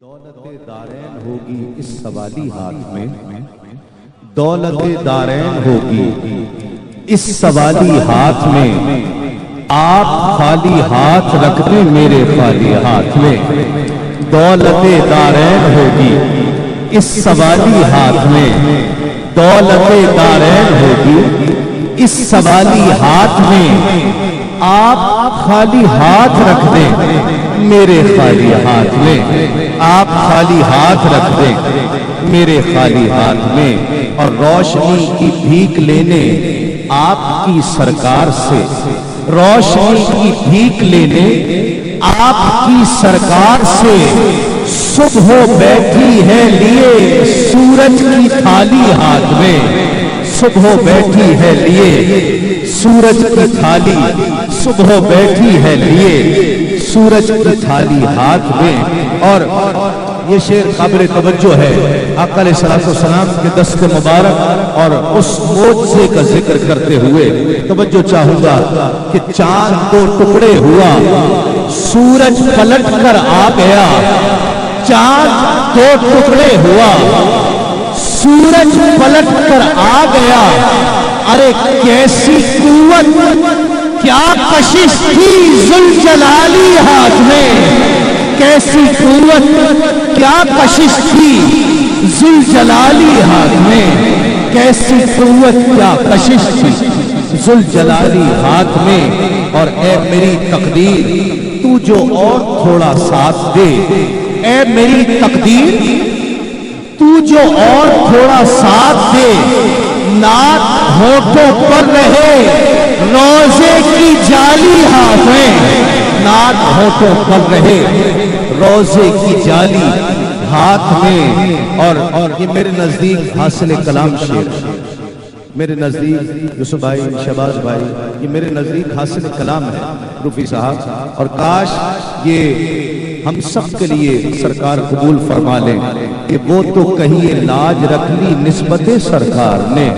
دولت دارین ہوگی اس سوالی ہاتھ میں، دولت دارین ہوگی اس سوالی ہاتھ میں، آپ خالی ہاتھ رکھ دیں میرے خالی ہاتھ میں، دولت دارین ہوگی اس سوالی ہاتھ میں، دولت دارین ہوگی اس سوالی ہاتھ میں، آپ خالی ہاتھ رکھ دیں میرے خالی ہاتھ میں، آپ خالی ہاتھ رکھ دیں میرے خالی ہاتھ میں، اور روشنی کی بھیک لینے آپ کی سرکار سے، روشنی کی بھیک لینے آپ کی سرکار سے، صبح بیٹھی ہے لیے سورج کی تھالی ہاتھ میں، صبح بیٹھی ہے لیے سورج کی تھالی، صبح بیٹھی ہے لیے سورج کی تھالی ہاتھ میں۔ اور یہ شعر قابل توجہ ہے، آقا علیہ السلام کے دست مبارک اور اس معجزے کا ذکر کرتے ہوئے توجہ چاہوں گا کہ چاند دو ٹکڑے ہوا، سورج پلٹ کر آ گیا، چاند دو ٹکڑے ہوا، سورج پلٹ کر آ گیا، ارے کیسی قوت کیا کشش تھی ذوالجلالی ہاتھ میں، کیسی قوت کیا کشش تھی ذوالجلالی ہاتھ میں، کیسی قوت کیا کشش تھی ذوالجلالی ہاتھ میں۔ اور اے میری تقدیر تو جو اور تھوڑا ساتھ دے، اے میری تقدیر تو جو اور تھوڑا ساتھ دے، نعت ہونٹوں پر رہے روزے کی جالی ہاتھ میں، نعت ہونٹوں پر رہے روزے کی جالی ہاتھ میں۔ اور یہ میرے نزدیک حاصل کلام شعر، میرے نزدیک یوسف بھائی، شہباز بھائی، یہ میرے نزدیک حاصل کلام ہے روفی صاحب، اور کاش یہ ہم سب کے لیے سرکار قبول فرما لیں کہ وہ تو کہیے لاج رکھ لی نسبت سرکار نے،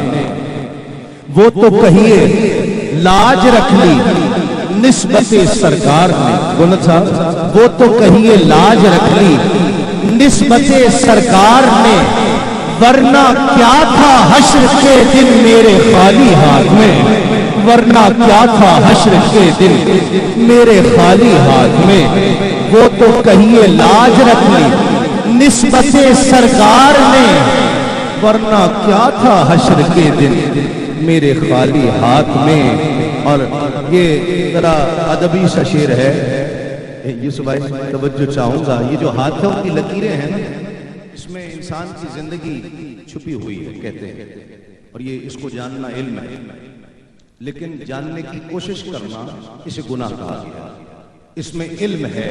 وہ تو کہیے لاج رکھ لی نسبت سرکار نے، گنت صاحب وہ تو کہیے لاج رکھ لی نسبت سرکار نے، ورنہ کیا تھا حشر کے دن میرے خالی ہاتھ میں، ورنہ کیا تھا حشر کے دن میرے خالی ہاتھ میں، وہ تو کہیے لاج رکھ لی نسبت سرکار نے، ورنہ کیا تھا حشر کے دن میرے خالی ہاتھ میں۔ اور یہ ذرا ادبی سا شعر ہے، یوسف بھائی توجہ چاہوں گا، یہ جو ہاتھوں کی لکیریں ہیں نا، اس میں انسان کی زندگی چھپی ہوئی ہے کہتے ہیں، اور یہ اس کو جاننا علم ہے، لیکن جاننے کی کوشش کرنا اسے گناہ کہا گیا، اس میں علم ہے،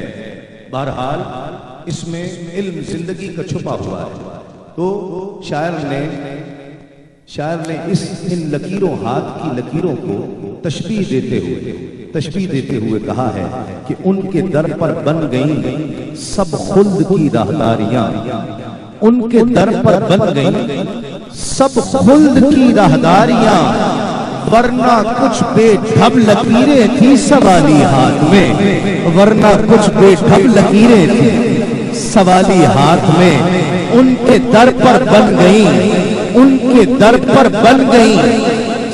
بہرحال اس میں علم زندگی کا چھپا ہوا ہے۔ تو شاعر نے ان لکیروں، ہاتھ کی لکیروں کو تشبیہ دیتے ہوئے کہا ہے کہ ان کے در پر بن گئیں سب خلد کی راہداریاں، ان کے در پر بن گئیں سب خلد کی راہداریاں، ورنہ کچھ بے ڈھب لکیریں تھی سوالی ہاتھ میں، ورنہ کچھ بے ڈھب لکیریں تھی سوالی ہاتھ میں، ان کے در پر بن گئیں، ان کے در پر بن گئیں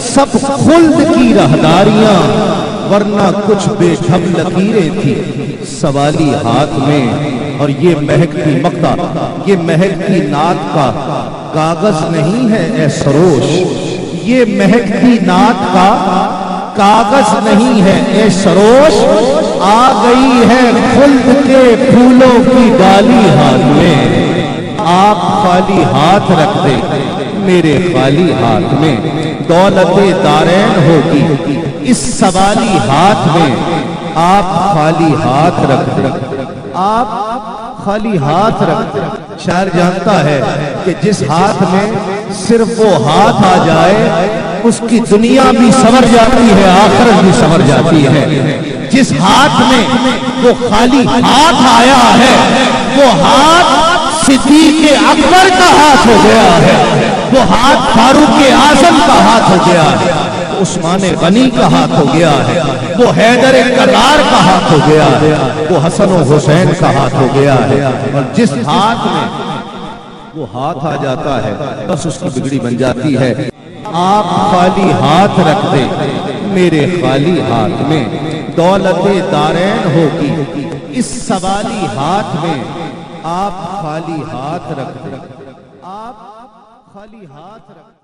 سب خلد کی راہداریاں، ورنہ کچھ بے ڈھب لکیریں تھی سوالی ہاتھ میں۔ اور یہ مہکتی مقطع، یہ مہکتی نعت کا کاغذ نہیں ہے اے سروش، یہ مہکتی نعت کا کاغذ نہیں ہے اے سروش، آ گئی ہے خلد کے پھولوں کی ڈالی ہاتھ میں، آپ خالی ہاتھ رکھ دیں میرے خالی ہاتھ میں، دولت دارین ہوگی اس سوالی ہاتھ میں، آپ خالی ہاتھ رکھ دیں، آپ خالی ہاتھ رکھ دیں۔ شاعر جانتا ہے کہ جس ہاتھ میں صرف وہ ہاتھ آ جائے اس کی دنیا بھی سنور جاتی ہے، آخرت بھی سنور جاتی ہے۔ جس ہاتھ میں وہ خالی ہاتھ آیا ہے، وہ ہاتھ صدیق اکبر کا ہاتھ ہو گیا ہے، وہ ہاتھ فاروق اعظم کا ہاتھ ہو گیا ہے، عثمان غنی کا ہاتھ ہو گیا ہے، وہ حیدر کرار کا ہاتھ ہو گیا ہے، وہ حسن و حسین کا ہاتھ ہو گیا ہے، اور جس ہاتھ میں وہ ہاتھ آ جاتا ہے بس اس کی بگڑی بن جاتی ہے۔ آپ خالی ہاتھ رکھ دیں میرے خالی ہاتھ میں دولت دارین ہوگی، اس سوالی ہاتھ میں آپ خالی ہاتھ رکھ دیں، آپ خالی ہاتھ رکھ دیں۔